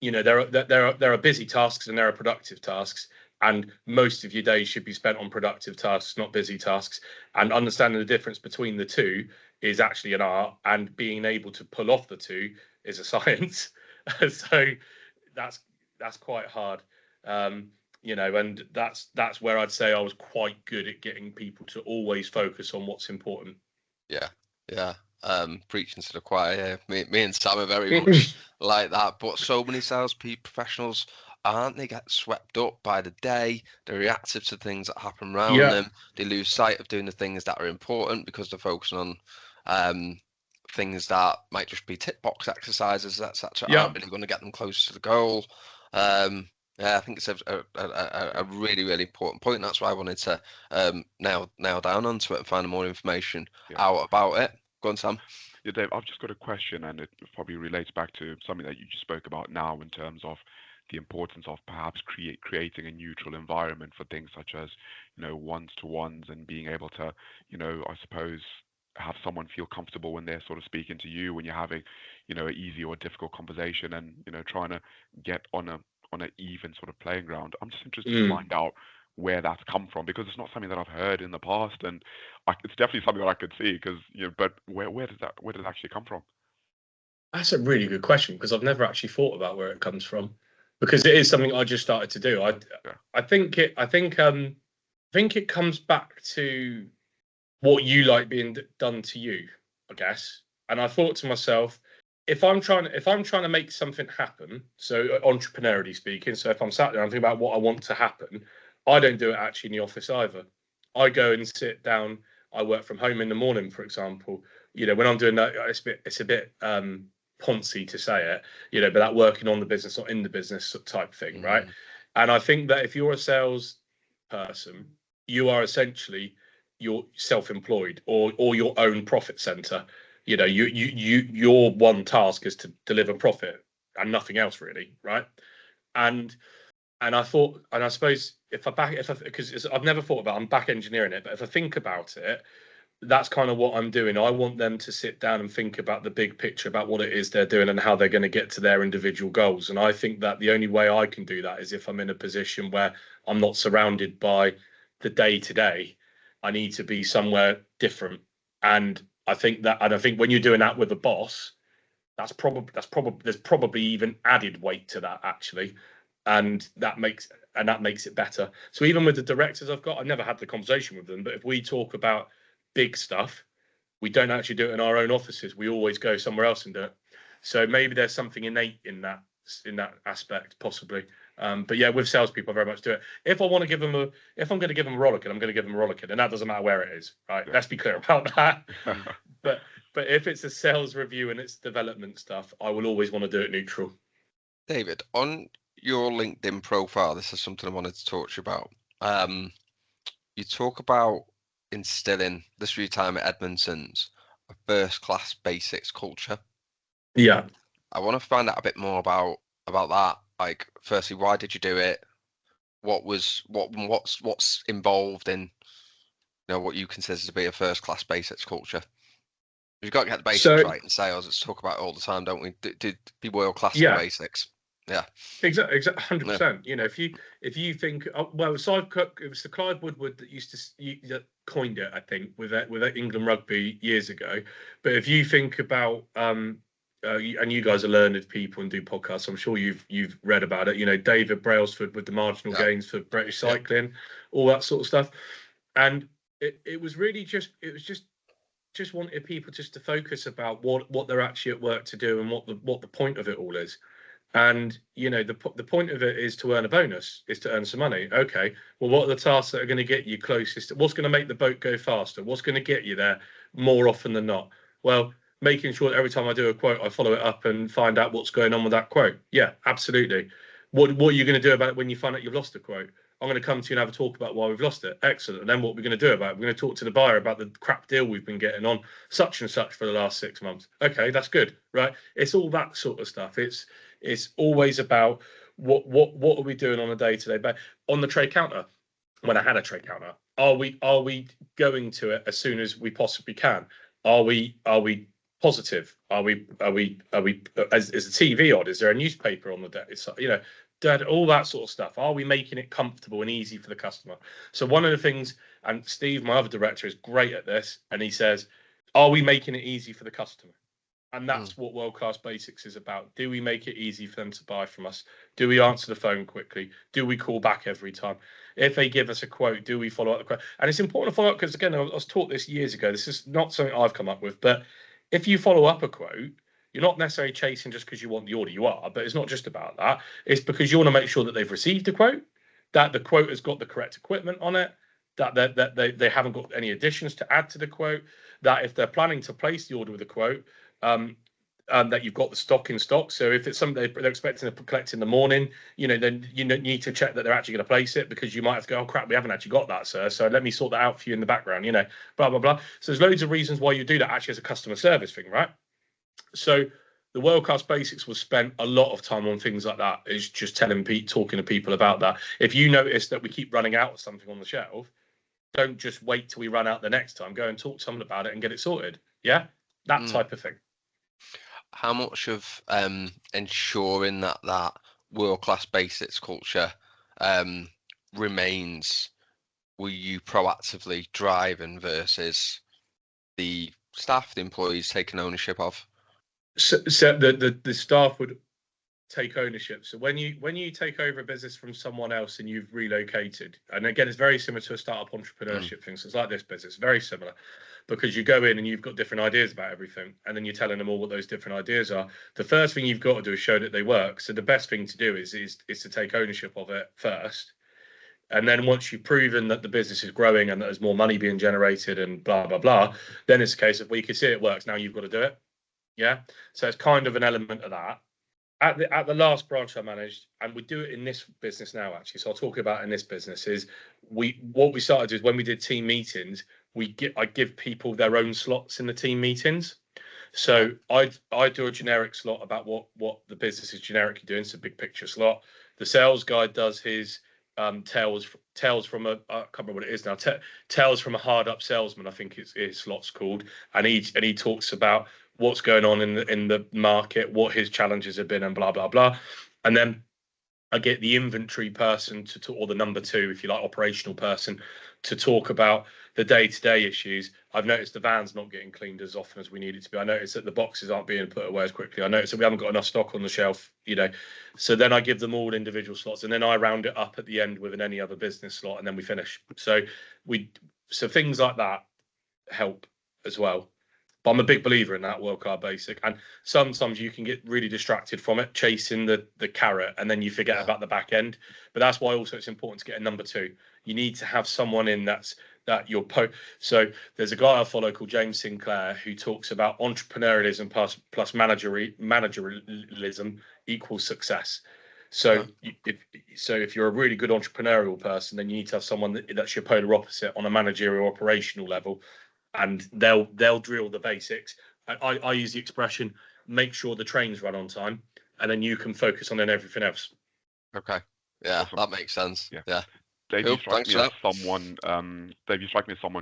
you know, there are busy tasks and there are productive tasks, and most of your days should be spent on productive tasks, not busy tasks. And understanding the difference between the two is actually an art, and being able to pull off the two is a science. So that's quite hard, you know, and that's where I'd say I was quite good at getting people to always focus on what's important. Yeah. Preaching to the choir. Me and Sam are very much like that, but so many professionals aren't. They get swept up by the day. They're reactive to things that happen around them. They lose sight of doing the things that are important because they're focusing on things that might just be tick box exercises, etc. Aren't really going to get them closer to the goal. I think it's a really, really important point. That's why I wanted to nail down onto it and find more information out about it. Go on, Sam. Yeah, Dave, I've just got a question, and it probably relates back to something that you just spoke about now in terms of the importance of perhaps creating a neutral environment for things such as, ones-to-ones, and being able to, I suppose, have someone feel comfortable when they're sort of speaking to you, when you're having, an easy or difficult conversation, and, trying to get on an even sort of playing ground. I'm just interested to find out where that's come from, because it's not something that I've heard in the past, and it's definitely something that I could see, because, but where did it actually come from? That's a really good question, because I've never actually thought about where it comes from, because it is something I just started to do. I think it comes back to what you like being done to you, I guess. And I thought to myself, if I'm trying to make something happen, so entrepreneurially speaking, so if I'm sat there and I'm thinking about what I want to happen, I don't do it actually in the office either. I go and sit down. I work from home in the morning, for example. When I'm doing that, it's a bit poncy to say it, but that working on the business, not in the business type thing, right? And I think that if you're a sales person, you are essentially you're self-employed or your own profit center. Your one task is to deliver profit and nothing else, really, right? And I thought, and I suppose because I've never thought about, I'm back engineering it, but if I think about it, that's kind of what I'm doing. I want them to sit down and think about the big picture, about what it is they're doing and how they're going to get to their individual goals. And I think that the only way I can do that is if I'm in a position where I'm not surrounded by the day-to-day. I need to be somewhere different. And I think when you're doing that with a boss, there's probably even added weight to that, actually. And that makes it better. So even with the directors I've got, I've never had the conversation with them, but if we talk about big stuff, we don't actually do it in our own offices. We always go somewhere else and do it. So maybe there's something innate in that aspect, possibly. But yeah, with salespeople, I very much do it. If I'm going to give them a rollercoat, I'm going to give them a rollercoat, and that doesn't matter where it is, right? Yeah. Let's be clear about that. But if it's a sales review and it's development stuff, I will always want to do it neutral. David, on your LinkedIn profile, this is something I wanted to talk to you about. You talk about instilling this through your time at Edmonton's a first-class basics culture. Yeah, I want to find out a bit more about that. Like, firstly, why did you do it? What's involved in what you consider to be a first-class basics culture? You've got to get the basics right in sales. Let's talk about it all the time, don't we? Be world-class in basics. Yeah, exactly, 100%. If you think, it was the Clive Woodward that coined it, I think, with England Rugby years ago. But if you think about, and you guys are learned people and do podcasts, I'm sure you've read about it. David Brailsford with the marginal gains for British cycling, all that sort of stuff, and it was really just wanted people just to focus about what they're actually at work to do and what the point of it all is. And the point of it is to earn a bonus, is to earn some money. Okay, well, what are the tasks that are going to get you closest? What's going to make the boat go faster? What's going to get you there more often than not? Well, making sure that every time I do a quote, I follow it up and find out what's going on with that quote. Yeah, absolutely. What are you going to do about it when you find out you've lost a quote? I'm going to come to you and have a talk about why we've lost it. Excellent. And then what we're going to do about it? We're going to talk to the buyer about the crap deal we've been getting on such and such for the last 6 months. Okay, that's good, right? It's all that sort of stuff. It's always about what are we doing on a day-to-day basis. On the trade counter, when I had a trade counter, are we going to it as soon as we possibly can? Are we positive? Are we is the TV on? Is there a newspaper on the desk? All that sort of stuff. Are we making it comfortable and easy for the customer? So one of the things, and Steve, my other director, is great at this, and he says, are we making it easy for the customer? And that's what world-class basics is about. Do we make it easy for them to buy from us? Do we answer the phone quickly? Do we call back every time? If they give us a quote, do we follow up the quote? And it's important to follow up because, again, I was taught this years ago. This is not something I've come up with. But if you follow up a quote, you're not necessarily chasing just because you want the order. You are, but it's not just about that. It's because you want to make sure that they've received a quote, that the quote has got the correct equipment on it, that they haven't got any additions to add to the quote, that if they're planning to place the order with a quote, that you've got the stock in stock. So if it's something they're expecting to collect in the morning, then you need to check that they're actually going to place it, because you might have to go, oh crap, we haven't actually got that, sir. So let me sort that out for you in the background, blah, blah, blah. So there's loads of reasons why you do that actually as a customer service thing, right? So the world class basics was spent a lot of time on things like that. It's just talking to people about that. If you notice that we keep running out of something on the shelf, don't just wait till we run out the next time. Go and talk to someone about it and get it sorted. Yeah, that type of thing. How much of ensuring that world-class basics culture remains will you proactively driving versus the staff, the employees taking ownership of? So the staff would take ownership. So when you take over a business from someone else and you've relocated, and again, it's very similar to a startup entrepreneurship thing. So it's like this business, very similar, because you go in and you've got different ideas about everything, and then you're telling them all what those different ideas are. The first thing you've got to do is show that they work. So the best thing to do is to take ownership of it first. And then once you've proven that the business is growing and that there's more money being generated and blah, blah, blah, then it's a case of, well, you can see it works. Now you've got to do it. Yeah. So it's kind of an element of that. At the last branch I managed, and we do it in this business now, actually. So I'll talk about in this business is what we started is when we did team meetings, I give people their own slots in the team meetings. So I do a generic slot about what the business is generically doing. It's a big picture slot. The sales guy does his tales from I can't remember what it is now. Tales from a hard up salesman, I think his slot's called, and he talks about what's going on in the market, what his challenges have been, and blah blah blah. And then I get the inventory person to talk, or the number two, if you like, operational person, to talk about the day-to-day issues. I've noticed the van's not getting cleaned as often as we need it to be. I noticed that the boxes aren't being put away as quickly. I noticed that we haven't got enough stock on the shelf, So then I give them all individual slots, and then I round it up at the end with an any other business slot, and then we finish. So things like that help as well. But I'm a big believer in that world class basic, and sometimes you can get really distracted from it, chasing the carrot, and then you forget about the back end. But that's why also it's important to get a number two. You need to have someone in that you're So there's a guy I follow called James Sinclair who talks about entrepreneurialism plus managerialism equals success. So if you're a really good entrepreneurial person, then you need to have someone that's your polar opposite on a managerial operational level. And they'll drill the basics. I use the expression, make sure the trains run on time, and then you can focus on everything else. Okay. Yeah, awesome. That makes sense. Yeah. Dave, you strike me as someone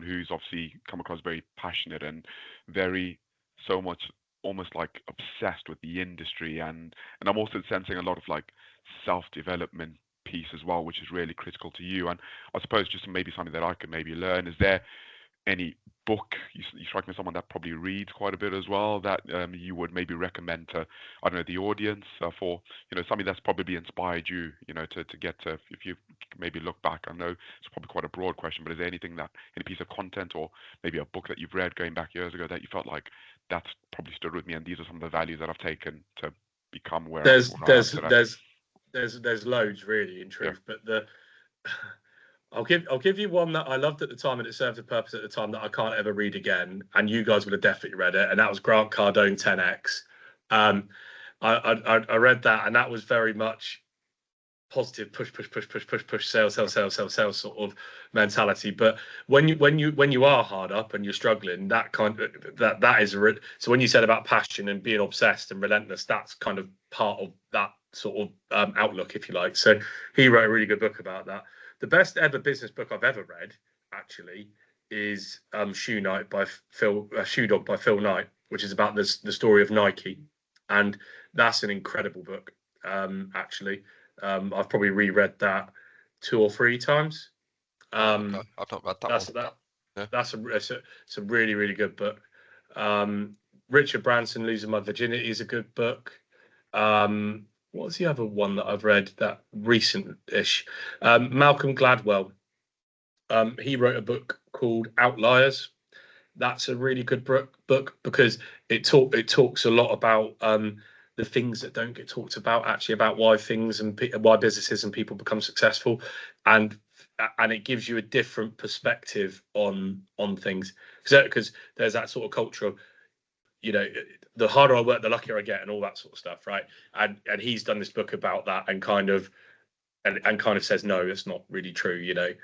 who's obviously come across very passionate and very so much almost like obsessed with the industry, and I'm also sensing a lot of like self-development piece as well, which is really critical to you. And I suppose just maybe something that I could maybe learn, is there any book you strike me as someone that probably reads quite a bit as well that you would maybe recommend to, I don't know, the audience for something that's probably inspired you to get to, if you maybe look back? I know it's probably quite a broad question, but is there any piece of content or maybe a book that you've read going back years ago that you felt like that's probably stood with me, and these are some of the values that I've taken to become where I am today? There's loads really, in truth, but I'll give you one that I loved at the time and it served a purpose at the time that I can't ever read again, and you guys would have definitely read it, and that was Grant Cardone 10X. I read that, and that was very much positive push sales sort of mentality. But when you are hard up and you're struggling, that is so when you said about passion and being obsessed and relentless, that's kind of part of that sort of outlook, if you like. So he wrote a really good book about that. The best ever business book I've ever read, actually, is Shoe Dog by Phil Knight, which is about the story of Nike, and that's an incredible book. Actually, I've probably reread that 2 or 3 times. I've not read that one. It's a really, really good book. Richard Branson, Losing My Virginity, is a good book. What's the other one that I've read that recent-ish? Malcolm Gladwell. He wrote a book called Outliers. That's a really good book because it talks a lot about the things that don't get talked about, actually, about why things and why businesses and people become successful, and it gives you a different perspective on things, because there's that sort of culture of, the harder I work, the luckier I get, and all that sort of stuff, right? And he's done this book about that, and kind of says, no, it's not really true.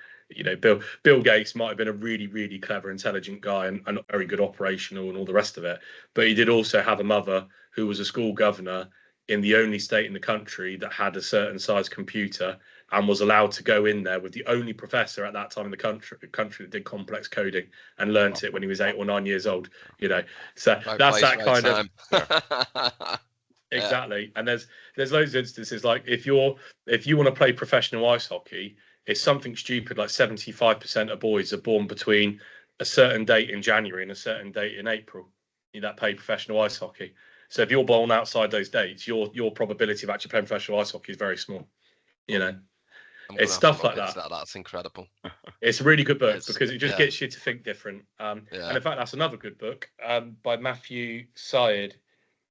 Bill Gates might have been a really, really clever, intelligent guy and very good operational and all the rest of it, but he did also have a mother who was a school governor in the only state in the country that had a certain size computer and was allowed to go in there with the only professor at that time in the country that did complex coding and learnt it when he was 8 or 9 years old. So Right that's place, that right kind time. of exactly. And there's loads of instances, like if you want to play professional ice hockey, it's something stupid like 75% of boys are born between a certain date in January and a certain date in April that play professional ice hockey. So if you're born outside those dates, your probability of actually playing professional ice hockey is very small. It's stuff like that. That's incredible. It's a really good book because it just gets you to think different. And in fact, that's another good book by Matthew Syed,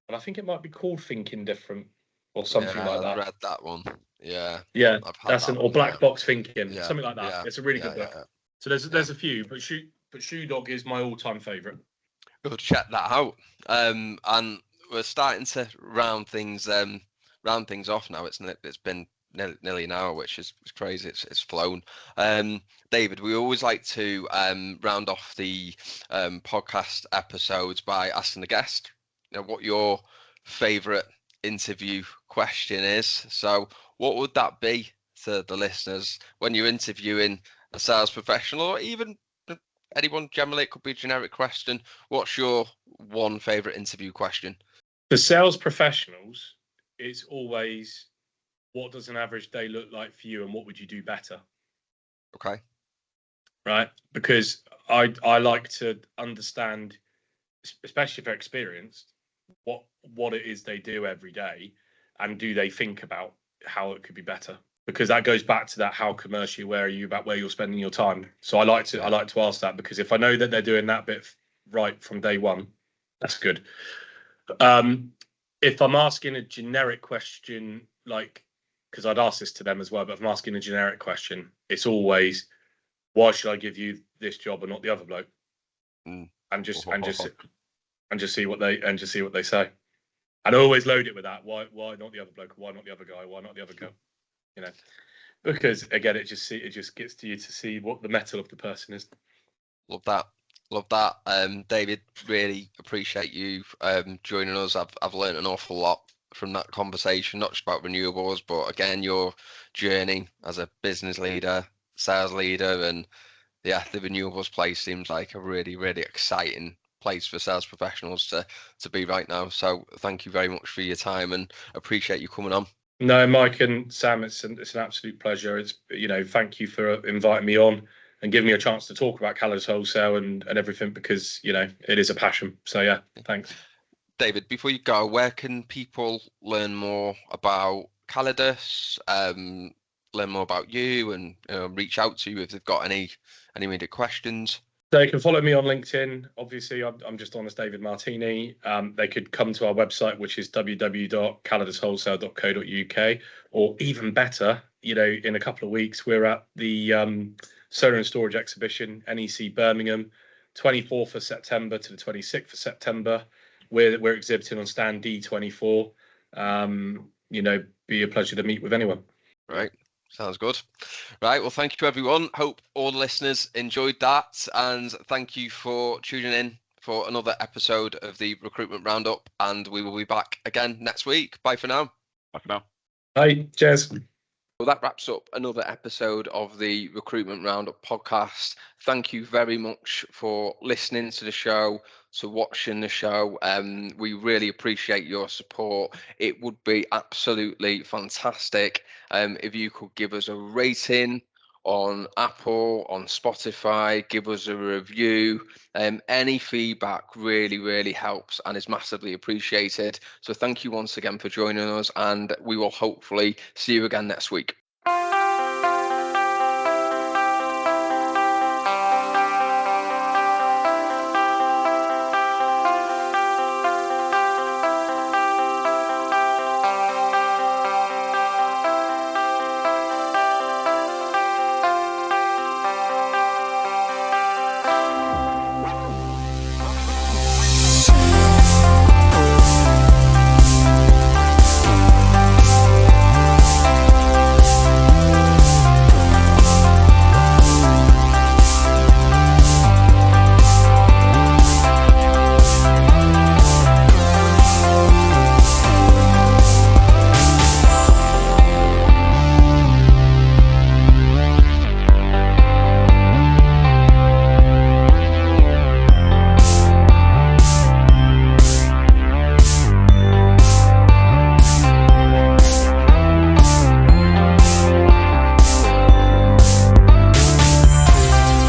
and I think it might be called Thinking Different or something like that. I read that one. Yeah. That's or Black Box Thinking, something like that. Yeah. It's a really good book. So there's a few, but Shoe Dog is my all-time favourite. We'll check that out. And we're starting to round things off now. It's been nearly an hour, which is crazy. It's flown. David, we always like to round off the podcast episodes by asking the guest, what your favourite interview question is. So what would that be to the listeners when you're interviewing a sales professional, or even anyone generally? It could be a generic question. What's your one favourite interview question? For sales professionals, it's always, what does an average day look like for you, and what would you do better? Okay. Right, because I like to understand, especially if they're experienced, what it is they do every day, and do they think about how it could be better? Because that goes back to that, how commercially aware are you about where you're spending your time? So I like to ask that, because if I know that they're doing that bit right from day one, that's good. If I'm asking a generic question, like, because I'd ask this to them as well, but if I'm asking a generic question, it's always, why should I give you this job and not the other bloke? And just see what they say. And I always load it with that. Why not the other bloke? Why not the other guy? Why not the other girl? Because again, it just gets to you to see what the mettle of the person is. Love that. David, really appreciate you joining us. I've learned an awful lot from that conversation, not just about renewables, but again, your journey as a business leader, sales leader, and the renewables place seems like a really, really exciting place for sales professionals to be right now. So thank you very much for your time, and appreciate you coming on. No, Mike and Sam, it's an absolute pleasure. It's thank you for inviting me on and giving me a chance to talk about Callidus Wholesale and everything, because it is a passion. So thanks. David, before you go, where can people learn more about Callidus, learn more about you, and reach out to you if they've got any immediate questions? They can follow me on LinkedIn. Obviously, I'm just on as David Martini. They could come to our website, which is www.callidushwholesale.co.uk, or even better, in a couple of weeks, we're at the Solar and Storage Exhibition, NEC Birmingham, 24th of September to the 26th of September. We're exhibiting on stand D24. Be a pleasure to meet with anyone. Right. Sounds good. Right. Well, thank you, everyone. Hope all the listeners enjoyed that. And thank you for tuning in for another episode of the Recruitment Roundup. And we will be back again next week. Bye for now. Bye for now. Bye. Cheers. Well, that wraps up another episode of the Recruitment Roundup podcast. Thank you very much for listening to the show, to watching the show. We really appreciate your support. It would be absolutely fantastic if you could give us a rating on Apple, on Spotify, give us a review. Any feedback really, really helps and is massively appreciated. So thank you once again for joining us, and we will hopefully see you again next week.